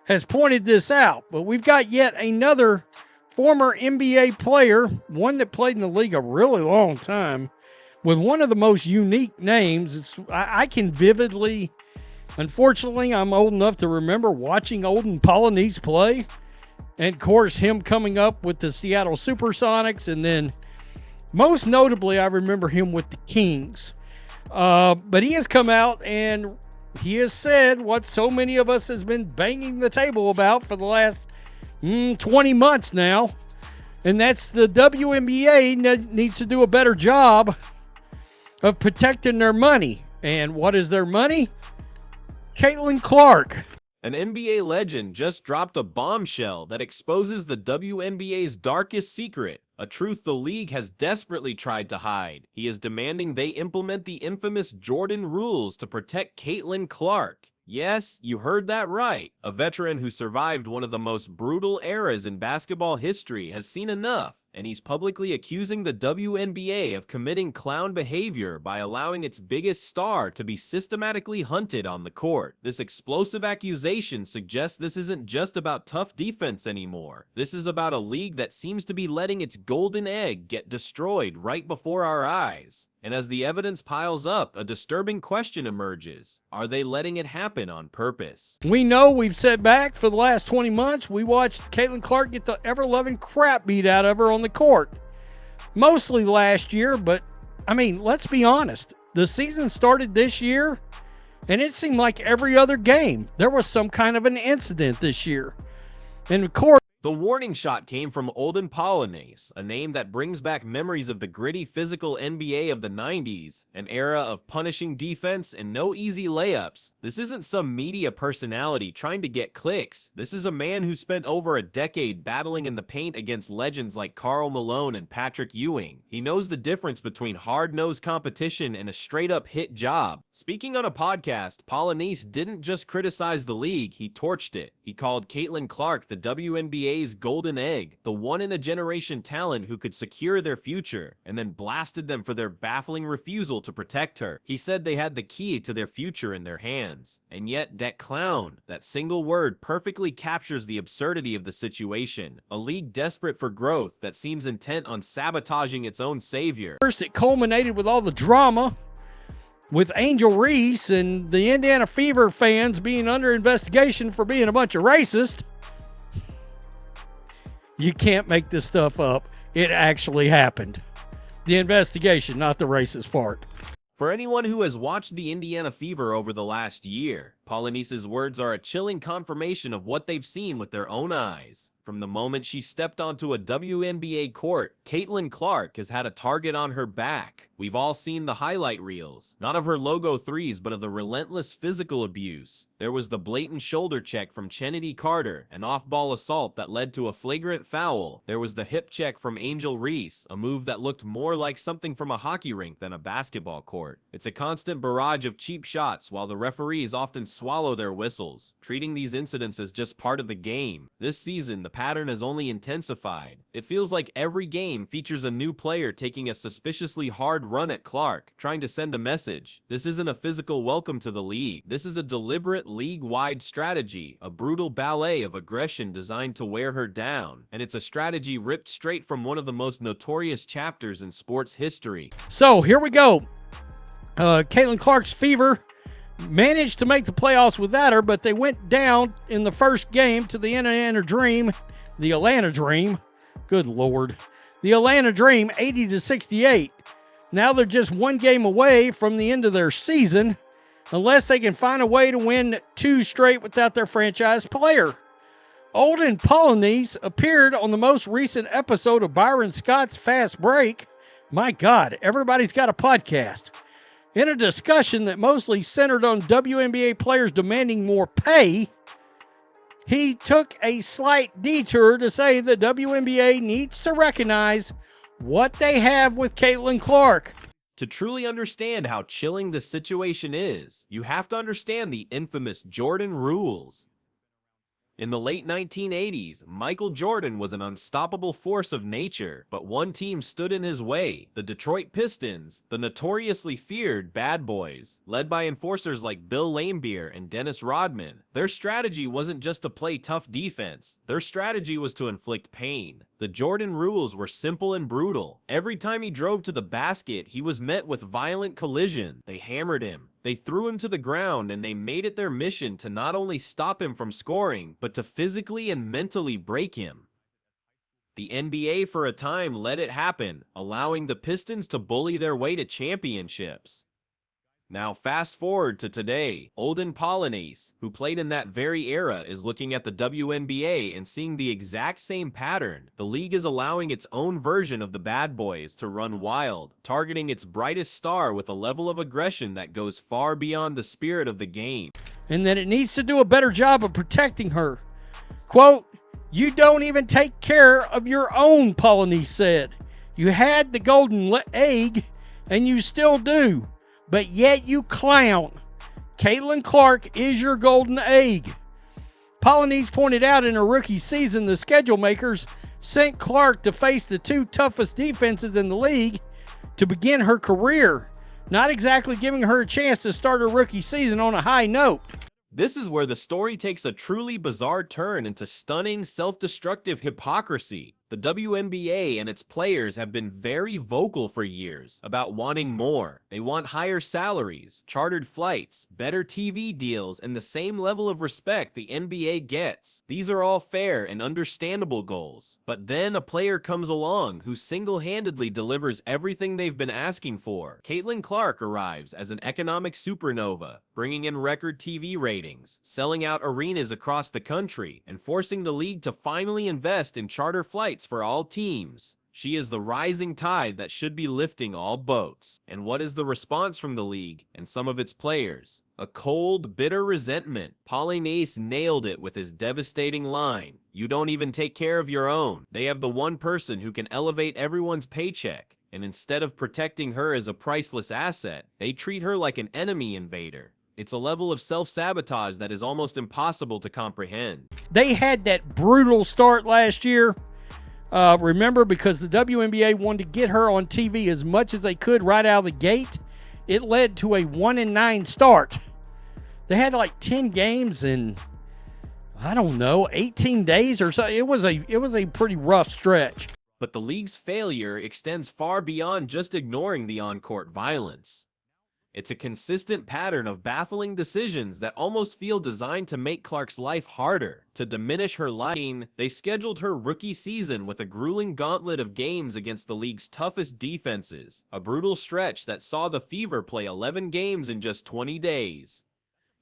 has pointed this out. But we've got yet another former NBA player, one that played in the league a really long time, with one of the most unique names. I can vividly, unfortunately, I'm old enough to remember watching Olden Polynice play. And, of course, him coming up with the Seattle Supersonics. And then, most notably, I remember him with the Kings. But he has come out and he has said what so many of us has been banging the table about for the last 20 months now. And that's the WNBA needs to do a better job of protecting their money. And what is their money? Caitlin Clark. An NBA legend just dropped a bombshell that exposes the WNBA's darkest secret, a truth the league has desperately tried to hide. He is demanding they implement the infamous Jordan rules to protect Caitlin Clark. Yes, you heard that right. A veteran who survived one of the most brutal eras in basketball history has seen enough, and he's publicly accusing the WNBA of committing clown behavior by allowing its biggest star to be systematically hunted on the court. This explosive accusation suggests this isn't just about tough defense anymore. This is about a league that seems to be letting its golden egg get destroyed right before our eyes. And as the evidence piles up, a disturbing question emerges. Are they letting it happen on purpose? We know we've sat back for the last 20 months. We watched Caitlin Clark get the ever-loving crap beat out of her on the court. Mostly last year, but, I mean, let's be honest. The season started this year, and it seemed like every other game there was some kind of an incident this year. And, of course, the warning shot came from Olden Polynice, a name that brings back memories of the gritty physical NBA of the 90s, an era of punishing defense and no easy layups. This isn't some media personality trying to get clicks. This is a man who spent over a decade battling in the paint against legends like Karl Malone and Patrick Ewing. He knows the difference between hard-nosed competition and a straight-up hit job. Speaking on a podcast, Polynice didn't just criticize the league, he torched it. He called Caitlin Clark the WNBA's golden egg, the one-in-a-generation talent who could secure their future, and then blasted them for their baffling refusal to protect her. He said they had the key to their future in their hands. And yet, that clown, that single word perfectly captures the absurdity of the situation. A league desperate for growth that seems intent on sabotaging its own savior. First, it culminated with all the drama with Angel Reese and the Indiana Fever fans being under investigation for being a bunch of racists. You can't make this stuff up. It actually happened. The investigation, not the racist part. For anyone who has watched the Indiana Fever over the last year, Polynice's words are a chilling confirmation of what they've seen with their own eyes. From the moment she stepped onto a WNBA court, Caitlin Clark has had a target on her back. We've all seen the highlight reels, not of her logo threes, but of the relentless physical abuse. There was the blatant shoulder check from Chennedy Carter, an off-ball assault that led to a flagrant foul. There was the hip check from Angel Reese, a move that looked more like something from a hockey rink than a basketball court. It's a constant barrage of cheap shots, while the referees often swallow their whistles, treating these incidents as just part of the game. This season, the pattern has only intensified. It feels like every game features a new player taking a suspiciously hard run at Clark, trying to send a message. This isn't a physical welcome to the league. This is a deliberate league-wide strategy, a brutal ballet of aggression designed to wear her down. And it's a strategy ripped straight from one of the most notorious chapters in sports history. So, here we go. Caitlin Clark's Fever managed to make the playoffs without her, but they went down in the first game to the Atlanta Dream. Good Lord. The Atlanta Dream, 80-68. Now they're just one game away from the end of their season, unless they can find a way to win 2 straight without their franchise player. Olden Polynice appeared on the most recent episode of Byron Scott's Fast Break. My God, everybody's got a podcast. In a discussion that mostly centered on WNBA players demanding more pay, he took a slight detour to say the WNBA needs to recognize what they have with Caitlin Clark. To truly understand how chilling this situation is, you have to understand the infamous Jordan rules. In the late 1980s, Michael Jordan was an unstoppable force of nature, but one team stood in his way: the Detroit Pistons, the notoriously feared Bad Boys. Led by enforcers like Bill Laimbeer and Dennis Rodman, their strategy wasn't just to play tough defense, their strategy was to inflict pain. The Jordan rules were simple and brutal. Every time he drove to the basket, he was met with violent collision. They hammered him, they threw him to the ground, and they made it their mission to not only stop him from scoring, but to physically and mentally break him. The NBA for a time let it happen, allowing the Pistons to bully their way to championships. Now fast forward to today, Olden Polynice, who played in that very era, is looking at the WNBA and seeing the exact same pattern. The league is allowing its own version of the Bad Boys to run wild, targeting its brightest star with a level of aggression that goes far beyond the spirit of the game. And that it needs to do a better job of protecting her. Quote, "You don't even take care of your own," Polynice said. "You had the golden egg, and you still do. But yet you clown. Caitlin Clark is your golden egg." Polynice pointed out in her rookie season, the schedule makers sent Clark to face the two toughest defenses in the league to begin her career, not exactly giving her a chance to start her rookie season on a high note. This is where the story takes a truly bizarre turn into stunning, self-destructive hypocrisy. The WNBA and its players have been very vocal for years about wanting more. They want higher salaries, chartered flights, better TV deals, and the same level of respect the NBA gets. These are all fair and understandable goals. But then a player comes along who single-handedly delivers everything they've been asking for. Caitlin Clark arrives as an economic supernova, bringing in record TV ratings, selling out arenas across the country, and forcing the league to finally invest in charter flights for all teams. She is the rising tide that should be lifting all boats. And what is the response from the league and some of its players? A cold, bitter resentment. Polynice nailed it with his devastating line: "You don't even take care of your own." They have the one person who can elevate everyone's paycheck, and instead of protecting her as a priceless asset, they treat her like an enemy invader. It's a level of self-sabotage that is almost impossible to comprehend. They had that brutal start last year. Remember, because the WNBA wanted to get her on TV as much as they could right out of the gate, it led to a 1-9 start. They had like 10 games in, I don't know, 18 days or so. It was a pretty rough stretch. But the league's failure extends far beyond just ignoring the on-court violence. It's a consistent pattern of baffling decisions that almost feel designed to make Clark's life harder. To diminish her liking, they scheduled her rookie season with a grueling gauntlet of games against the league's toughest defenses, a brutal stretch that saw the Fever play 11 games in just 20 days.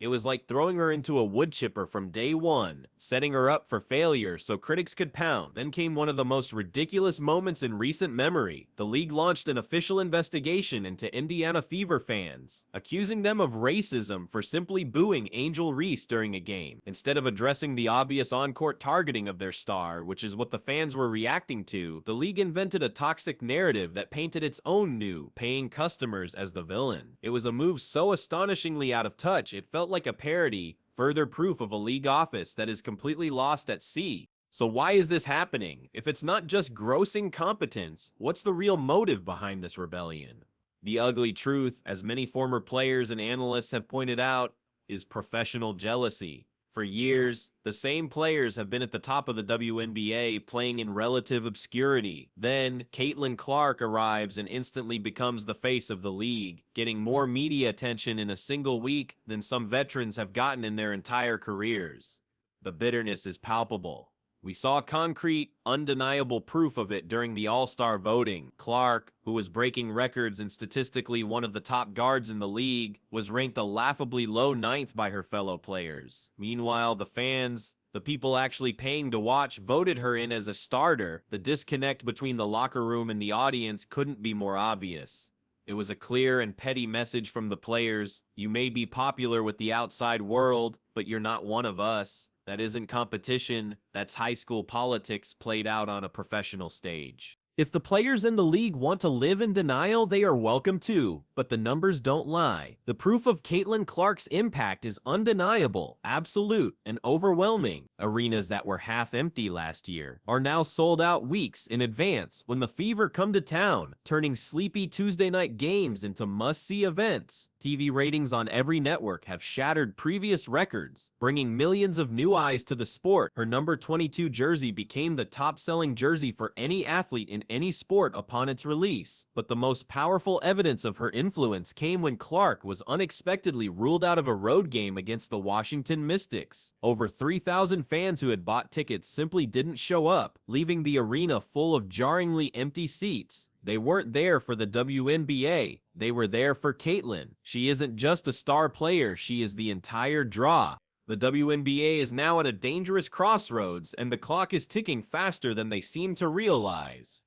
It was like throwing her into a wood chipper from day one, setting her up for failure so critics could pound. Then came one of the most ridiculous moments in recent memory. The league launched an official investigation into Indiana Fever fans, accusing them of racism for simply booing Angel Reese during a game. Instead of addressing the obvious on-court targeting of their star, which is what the fans were reacting to, the league invented a toxic narrative that painted its own new, paying customers as the villain. It was a move so astonishingly out of touch, it felt like a parody, further proof of a league office that is completely lost at sea. So why is this happening? If it's not just gross incompetence, what's the real motive behind this rebellion? The ugly truth, as many former players and analysts have pointed out, is professional jealousy. For years, the same players have been at the top of the WNBA playing in relative obscurity. Then, Caitlin Clark arrives and instantly becomes the face of the league, getting more media attention in a single week than some veterans have gotten in their entire careers. The bitterness is palpable. We saw concrete, undeniable proof of it during the All-Star voting. Clark, who was breaking records and statistically one of the top guards in the league, was ranked a laughably low 9th by her fellow players. Meanwhile, the fans, the people actually paying to watch, voted her in as a starter. The disconnect between the locker room and the audience couldn't be more obvious. It was a clear and petty message from the players: you may be popular with the outside world, but you're not one of us. That isn't competition, that's high school politics played out on a professional stage. If the players in the league want to live in denial, they are welcome to, but the numbers don't lie. The proof of Caitlin Clark's impact is undeniable, absolute, and overwhelming. Arenas that were half empty last year are now sold out weeks in advance when the Fever come to town, turning sleepy Tuesday night games into must-see events. TV ratings on every network have shattered previous records, bringing millions of new eyes to the sport. Her number 22 jersey became the top-selling jersey for any athlete in any sport upon its release. But the most powerful evidence of her influence came when Clark was unexpectedly ruled out of a road game against the Washington Mystics. Over 3,000 fans who had bought tickets simply didn't show up, leaving the arena full of jarringly empty seats. They weren't there for the WNBA, they were there for Caitlin. She isn't just a star player, she is the entire draw. The WNBA is now at a dangerous crossroads, and the clock is ticking faster than they seem to realize.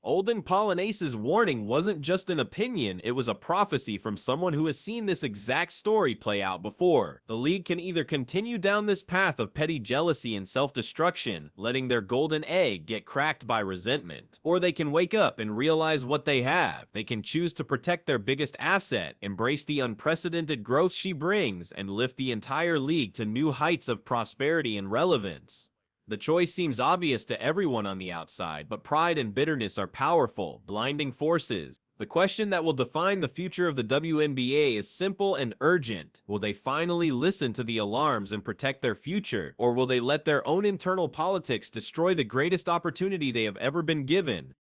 Olden Polynace's warning wasn't just an opinion, it was a prophecy from someone who has seen this exact story play out before. The league can either continue down this path of petty jealousy and self-destruction, letting their golden egg get cracked by resentment, or they can wake up and realize what they have. They can choose to protect their biggest asset, embrace the unprecedented growth she brings, and lift the entire league to new heights of prosperity and relevance. The choice seems obvious to everyone on the outside, but pride and bitterness are powerful, blinding forces. The question that will define the future of the WNBA is simple and urgent. Will they finally listen to the alarms and protect their future, or will they let their own internal politics destroy the greatest opportunity they have ever been given?